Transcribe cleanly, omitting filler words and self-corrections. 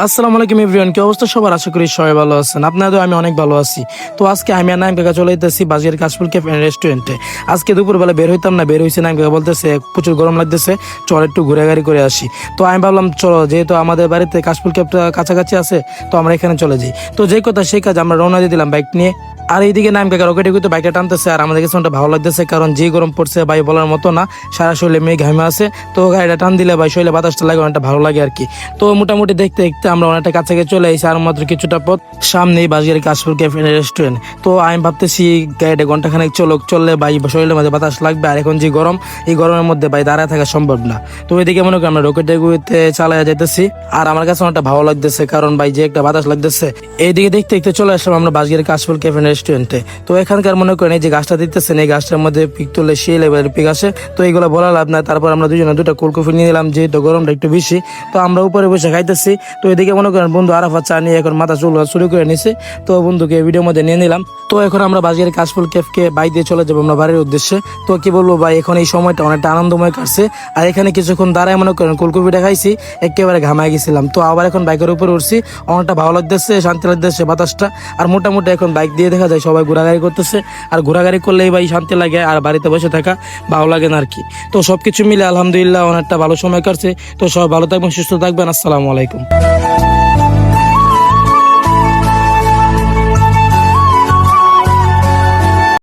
আসসালামু আলাইকুম এভরিওয়ান, কি অবস্থা সবার? আশা করি সবাই ভালো আছেন। আপনাদের আমি অনেক ভালো আছি। তো আজকে আমি আর নাইম কাকা চলে যেতেছি বাজিয়ার কাশফুল ক্যাফে এন্ড রেস্টুরেন্টে। আজকে দুপুরবেলা বের হইতাম না, বের হয়েছে। নাইম কাকা বলতেছে প্রচুর গরম লাগতেছে, চল একটু ঘুরে গাড়ি করে আসি। তো আমি ভাবলাম চলো, যেহেতু আমাদের বাড়িতে কাশফুল ক্যাফটা কাছাকাছি আছে, তো আমরা এখানে চলে যাই। তো যে কথা সেই কাজ, আমরা রওনা দিয়ে দিলাম বাইক নিয়ে। আর এইদিকে নাইম কাকা রকেটে কিন্তু বাইকটা টানতেছে, আর আমাদের কাছে অনেকটা ভালো লাগতেছে, কারণ যে গরম পড়ছে ভাই বলার মতো না, সারা শরীরে মেয়ে ঘামে আছে। তো গাড়িটা টান দিলে ভাই শরীরে বাতাসটা লাগে, অনেকটা ভালো লাগে আর কি। তো মোটামুটি দেখতে দেখতে আমরা অনেকটা কাছে চলে এসেছি, আর মাত্র কিছুটা পথ সামনেই বাজিয়ার কাশফুল ক্যাফে রেস্টুরেন্ট। তো আমি ভাবতেছি গাড়িটা ঘন্টাখানেক চললে ভাই শরীরের মধ্যে বাতাস লাগবে। আর এখন যে গরম, এই গরমের মধ্যে ভাই দাঁড়ায় থাকা সম্ভব না। তো ওইদিকে মনে করি আমরা রকেটে চালায় যাইতেছি, আর আমার কাছে অনেকটা ভালো লাগতেছে, কারণ ভাই যে একটা বাতাস লাগতেছে। এইদিকে দেখতে দেখতে চলে আসলাম আমরা বাজিয়ার কাশফুল ক্যাফে রেস্টুরেন্টে। তো এখানকার মনে করেন এই যে গাছটা দিতেছেন, এই গাছটার মধ্যে পিক তুললে সেই লেভেলের পিক আসে। তো এইগুলো বলা লাভ না। তারপর আমরা দুজনে দুটো কোল্ড কফি নিয়ে নিলাম, যেহেতু গরমটা একটু বেশি। তো আমরা উপরে বসে খাইতেছি। তো এদিকে মনে করেন বন্ধু আরাফাত চা নিয়ে এখন মাথা চুল শুরু করে নিছে। তো বন্ধুকে ভিডিওর মধ্যে নিয়ে নিলাম। তো এখন আমরা বাজিয়ার কাশফুল ক্যাফকে বাইক দিয়ে চলে যাবো আমরা বাড়ির উদ্দেশ্যে। তো কি বলবো ভাই, এখন এই সময়টা অনেকটা আনন্দময় কাটছে। আর এখানে কিছুক্ষণ দাঁড়ায় মনে করেন কোল্ড কফিটা খাইছি, একেবারে ঘামায় গেছিলাম। তো আবার এখন বাইকের উপরে উঠছি, অনেকটা ভালো লাগতেছে, শান্তি লাগতেছে বাতাসটা। আর মোটামুটি এখন বাইক দিয়ে দেখা যায় সবাই ঘোরাঘুরি করতেছে, আর ঘোরাঘুরি করলেই ভাই শান্তি লাগে, আর বাড়িতে বসে থাকা ভালো লাগে না আর কি। তো সবকিছু মিলে আলহামদুলিল্লাহ অনেকটা ভালো সময় কাটছে। তো সবাই ভালো থাকবেন, সুস্থ থাকবেন। আসসালামু আলাইকুম।